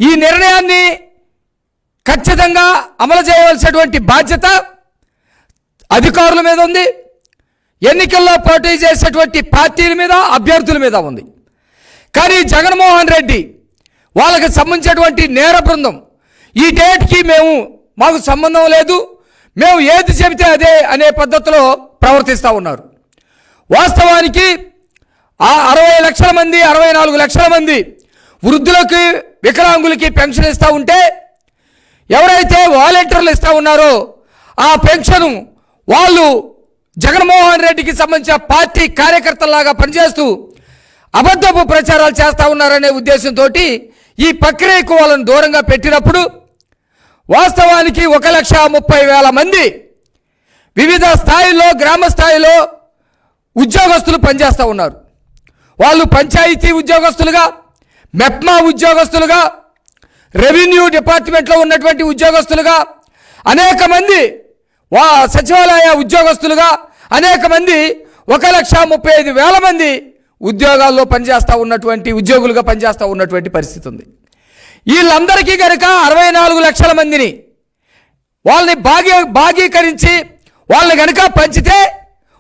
ఈ నిర్ణయాన్ని ఖచ్చితంగా అమలు చేయవలసినటువంటి బాధ్యత అధికారుల మీద ఉంది, ఎన్నికల్లో పోటీ చేసేటువంటి పార్టీల మీద, అభ్యర్థుల మీద ఉంది. కానీ జగన్మోహన్ రెడ్డి వాళ్ళకి సంబంధించినటువంటి నేర బృందం ఈ డేట్కి మాకు సంబంధం లేదు, మేము ఏది చెబితే అదే అనే పద్ధతిలో ప్రవర్తిస్తూ ఉన్నారు. వాస్తవానికి ఆ 60 లక్షల మంది 64 లక్షల మంది వృద్ధులకి, వికలాంగులకి పెన్షన్ ఇస్తూ ఉంటే ఎవరైతే వాలంటీర్లు ఇస్తూ ఉన్నారో ఆ పెన్షన్ వాళ్ళు జగన్మోహన్ రెడ్డికి సంబంధించిన పార్టీ కార్యకర్తలాగా పనిచేస్తూ అబద్ధపు ప్రచారాలు చేస్తూ ఉన్నారనే ఉద్దేశంతో ఈ ప్రక్రియకు వాళ్ళను దూరంగా పెట్టినప్పుడు వాస్తవానికి 1,30,000 మంది వివిధ స్థాయిల్లో, గ్రామ స్థాయిలో ఉద్యోగస్తులు పనిచేస్తూ ఉన్నారు. వాళ్ళు పంచాయతీ ఉద్యోగస్తులుగా, మెప్మా ఉద్యోగస్తులుగా, రెవెన్యూ డిపార్ట్మెంట్లో ఉన్నటువంటి ఉద్యోగస్తులుగా, అనేక మంది సచివాలయ ఉద్యోగస్తులుగా, అనేక మంది 1,35,000 మంది ఉద్యోగాల్లో పనిచేస్తూ ఉన్నటువంటి ఉద్యోగులుగా పనిచేస్తూ ఉన్నటువంటి పరిస్థితి ఉంది. వీళ్ళందరికీ కనుక 64 లక్షల మందిని వాళ్ళని భాగీకరించి వాళ్ళని కనుక పంచితే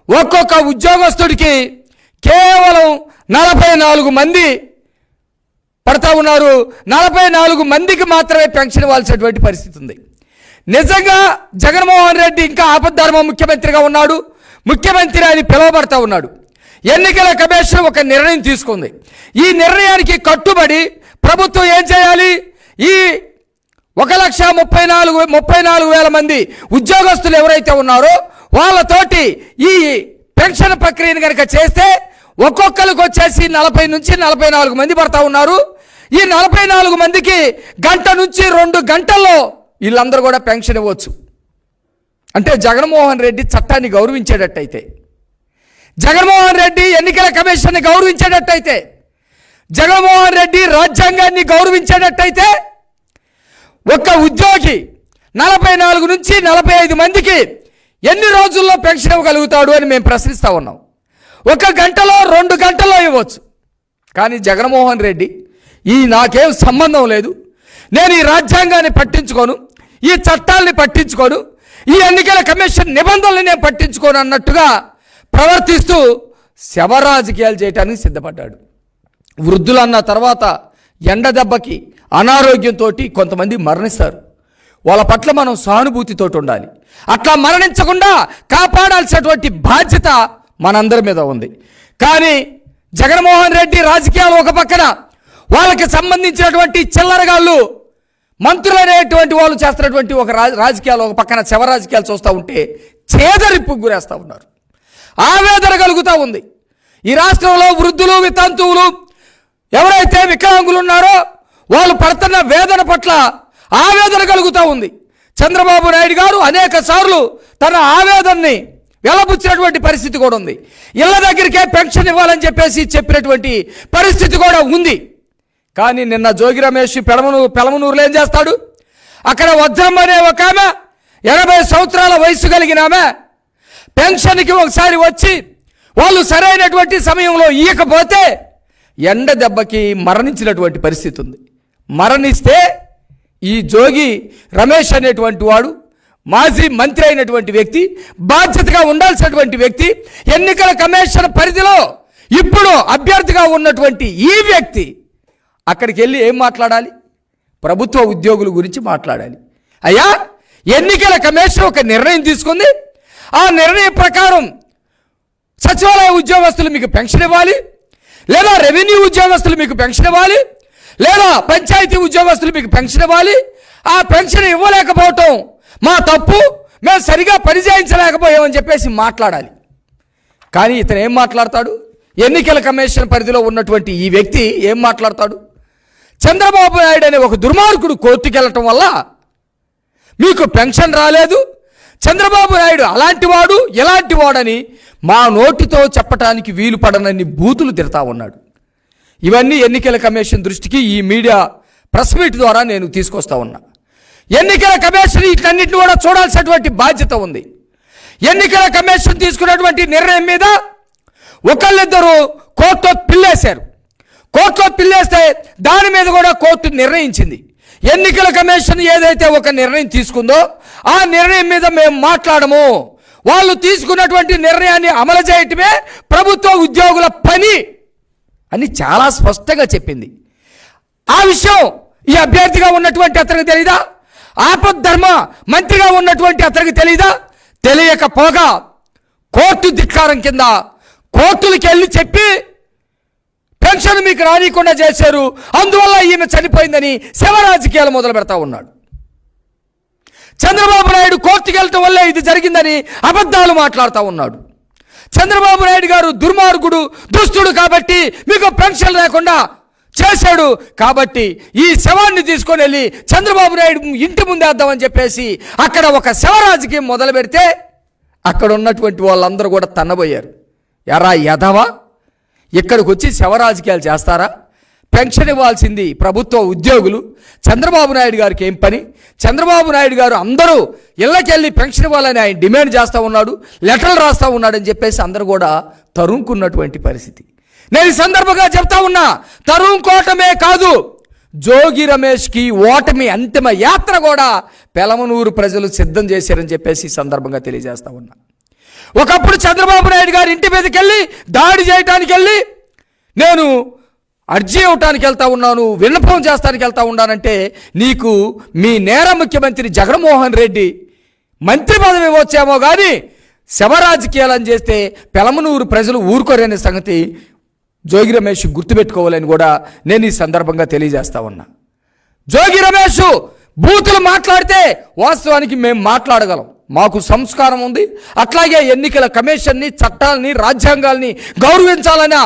ఒక్కొక్క ఉద్యోగస్తుడికి కేవలం 44 మంది పడతా ఉన్నారు. 44 మందికి మాత్రమే పెన్షన్ ఇవ్వాల్సినటువంటి పరిస్థితి ఉంది. నిజంగా జగన్మోహన్ రెడ్డి ఇంకా ఆపద్ధర్మ ముఖ్యమంత్రిగా ఉన్నాడు, ముఖ్యమంత్రి అని పిలువబడతా ఉన్నాడు. ఎన్నికల కమిషన్ ఒక నిర్ణయం తీసుకుంది. ఈ నిర్ణయానికి కట్టుబడి ప్రభుత్వం ఏం చేయాలి? ఈ 1,34,000 మంది ఉద్యోగస్తులు ఎవరైతే ఉన్నారో వాళ్ళతోటి ఈ పెన్షన్ ప్రక్రియను కనుక చేస్తే ఒక్కొక్కరికి వచ్చేసి 40 నుంచి 44 మంది పడతా ఉన్నారు. ఈ 44 మందికి గంట నుంచి 2 గంటల్లో వీళ్ళందరూ కూడా పెన్షన్ ఇవ్వచ్చు. అంటే జగన్మోహన్ రెడ్డి చట్టాన్ని గౌరవించేటట్టయితే, జగన్మోహన్ రెడ్డి ఎన్నికల కమిషన్ని గౌరవించేటట్టయితే, జగన్మోహన్ రెడ్డి రాజ్యాంగాన్ని గౌరవించేటట్టయితే ఒక్క ఉద్యోగి 44 నుంచి 45 మందికి ఎన్ని రోజుల్లో పెన్షన్ ఇవ్వగలుగుతాడు అని మేము ప్రశ్నిస్తూ ఉన్నాం. 1 గంటలో 2 గంటల్లో ఇవ్వచ్చు. కానీ జగన్మోహన్ రెడ్డి నాకేం సంబంధం లేదు, నేను ఈ రాజ్యాంగాన్ని పట్టించుకోను, ఈ చట్టాలని పట్టించుకోను, ఈ ఎన్నికల కమిషన్ నిబంధనలు నేను పట్టించుకోను అన్నట్టుగా ప్రవర్తిస్తూ శవ రాజకీయాలు చేయడానికి సిద్ధపడ్డాడు. వృద్ధులన్న తర్వాత ఎండ దెబ్బకి అనారోగ్యంతో కొంతమంది మరణిస్తారు. వాళ్ళ పట్ల మనం సానుభూతితో ఉండాలి. అట్లా మరణించకుండా కాపాడాల్సినటువంటి బాధ్యత మనందరి మీద ఉంది. కానీ జగన్మోహన్ రెడ్డి రాజకీయాలు ఒక పక్కన, వాళ్ళకి సంబంధించినటువంటి చిల్లరగాళ్ళు మంత్రులు అనేటువంటి వాళ్ళు చేస్తున్నటువంటి ఒక రాజకీయాలు ఒక పక్కన శవ రాజకీయాలు చూస్తూ ఉంటే చేదరింపుకు గురేస్తూ ఉన్నారు. ఆవేదన కలుగుతూ ఉంది. ఈ రాష్ట్రంలో వృద్ధులు, వితంతువులు, ఎవరైతే వికలాంగులు ఉన్నారో వాళ్ళు పడుతున్న వేదన పట్ల ఆవేదన కలుగుతూ ఉంది. చంద్రబాబు నాయుడు గారు అనేక సార్లు తన ఆవేదనని వెలబుచ్చినటువంటి పరిస్థితి కూడా ఉంది. ఇళ్ళ దగ్గరికే పెన్షన్ ఇవ్వాలని చెప్పినటువంటి పరిస్థితి కూడా ఉంది. కానీ నిన్న జోగి రమేష్ పెలమనూరులో ఏం చేస్తాడు? అక్కడ వజ్రం అనే ఒక ఆమె 80 సంవత్సరాల వయసు కలిగిన ఆమె పెన్షన్కి ఒకసారి వచ్చి వాళ్ళు సరైనటువంటి సమయంలో ఇవ్వకపోతే ఎండ దెబ్బకి మరణించినటువంటి పరిస్థితి ఉంది. మరణిస్తే ఈ జోగి రమేష్ అనేటువంటి వాడు మాజీ మంత్రి అయినటువంటి వ్యక్తి, బాధ్యతగా ఉండాల్సినటువంటి వ్యక్తి, ఎన్నికల కమిషన్ పరిధిలో ఇప్పుడు అభ్యర్థిగా ఉన్నటువంటి ఈ వ్యక్తి అక్కడికి వెళ్ళి ఏం మాట్లాడాలి? ప్రభుత్వ ఉద్యోగుల గురించి మాట్లాడాలి. అయ్యా, ఎన్నికల కమిషన్ ఒక నిర్ణయం తీసుకుంది, ఆ నిర్ణయం ప్రకారం సచివాలయ ఉద్యోగస్తులు మీకు పెన్షన్ ఇవ్వాలి, లేదా రెవెన్యూ ఉద్యోగస్తులు మీకు పెన్షన్ ఇవ్వాలి, లేదా పంచాయతీ ఉద్యోగస్తులు మీకు పెన్షన్ ఇవ్వాలి. ఆ పెన్షన్ ఇవ్వలేకపోవటం మా తప్పు, మేము సరిగా పనిచేయించలేకపోయామని చెప్పేసి మాట్లాడాలి. కానీ ఇతను ఏం మాట్లాడతాడు? ఎన్నికల కమిషన్ పరిధిలో ఉన్నటువంటి ఈ వ్యక్తి ఏం మాట్లాడతాడు? చంద్రబాబు నాయుడు అనే ఒక దుర్మార్గుడు కోర్టుకు వెళ్ళటం వల్ల మీకు పెన్షన్ రాలేదు, చంద్రబాబు నాయుడు అలాంటి వాడు ఎలాంటి వాడని మా నోటితో చెప్పటానికి వీలు పడనన్ని బూతులు తిడతా ఉన్నాడు. ఇవన్నీ ఎన్నికల కమిషన్ దృష్టికి ఈ మీడియా ప్రెస్ మీట్ ద్వారా నేను తీసుకొస్తా ఉన్నా. ఎన్నికల కమిషన్ వీటన్నిటిని కూడా చూడాల్సినటువంటి బాధ్యత ఉంది. ఎన్నికల కమిషన్ తీసుకున్నటువంటి నిర్ణయం మీద ఒకళ్ళిద్దరూ కోర్టులో పిల్లేశారు. కోర్టులో పిల్లేస్తే దాని మీద కూడా కోర్టు నిర్ణయించింది. ఎన్నికల కమిషన్ ఏదైతే ఒక నిర్ణయం తీసుకుందో ఆ నిర్ణయం మీద మేము మాట్లాడము, వాళ్ళు తీసుకున్నటువంటి నిర్ణయాన్ని అమలు చేయటమే ప్రభుత్వ ఉద్యోగుల పని అని చాలా స్పష్టంగా చెప్పింది. ఆ విషయం ఈ అభ్యర్థిగా ఉన్నటువంటి అతనికి తెలీదా? ఆపద్ధర్మ మంత్రిగా ఉన్నటువంటి అతనికి తెలీదా? తెలియకపోగా కోర్టు ధిక్కారం కింద కోర్టులకి వెళ్ళి చెప్పి పెన్షన్ మీకు రానికుండా చేశారు, అందువల్ల ఈమె చనిపోయిందని శవ రాజకీయాలు మొదలు పెడతా ఉన్నాడు. చంద్రబాబు నాయుడు కోర్టుకి వెళ్ళటం వల్లే ఇది జరిగిందని అబద్ధాలు మాట్లాడుతూ ఉన్నాడు. చంద్రబాబు నాయుడు గారు దుర్మార్గుడు, దుష్టుడు కాబట్టి మీకు పెన్షన్ లేకుండా చేశాడు, కాబట్టి ఈ శవాన్ని తీసుకొని వెళ్ళి చంద్రబాబు నాయుడు ఇంటి ముందేద్దామని చెప్పేసి అక్కడ ఒక శవ రాజకీయం మొదలు పెడితే అక్కడ ఉన్నటువంటి వాళ్ళందరూ కూడా తన్నబోయారు. ఎరా యదవా, ఇక్కడికి వచ్చి శవ రాజకీయాలు చేస్తారా? పెన్షన్ ఇవ్వాల్సింది ప్రభుత్వ ఉద్యోగులు, చంద్రబాబు నాయుడు గారికి ఏం పని? చంద్రబాబు నాయుడు గారు అందరూ ఇళ్ళకెళ్ళి పెన్షన్ ఇవ్వాలని ఆయన డిమాండ్ చేస్తూ ఉన్నాడు, లెటర్లు రాస్తూ ఉన్నాడు అని చెప్పేసి అందరూ కూడా తరుముకున్నటువంటి పరిస్థితి. నేను ఈ సందర్భంగా చెప్తా ఉన్నా, తరుముకోవటమే కాదు, జోగి రమేష్కి ఓటమి అంతిమ యాత్ర కూడా పెలమనూరు ప్రజలు సిద్ధం చేశారని చెప్పేసి ఈ సందర్భంగా తెలియజేస్తా ఉన్నా. ఒకప్పుడు చంద్రబాబు నాయుడు గారి ఇంటి మీదకి వెళ్ళి దాడి చేయడానికి వెళ్ళి నేను అర్జీ ఇవ్వటానికి వెళ్తా ఉన్నాను, విన్నపం చేస్తానికి వెళ్తా ఉన్నానంటే నీకు మీ నేర ముఖ్యమంత్రి జగన్మోహన్ రెడ్డి మంత్రి పదవి ఇవ్వచ్చేమో కానీ శవ రాజకీయాలని చేస్తే పెలమనూరు ప్రజలు ఊరుకోరనే సంగతి జోగి రమేష్ గుర్తుపెట్టుకోవాలని కూడా నేను ఈ సందర్భంగా తెలియజేస్తా ఉన్నా. జోగి రమేష్ బూతులు మాట్లాడితే వాస్తవానికి మేము మాట్లాడగలం, మాకు సంస్కారం ఉంది. అట్లాగే ఎన్నికల కమిషన్ని, చట్టాలని, రాజ్యాంగాల్ని గౌరవించాలన్న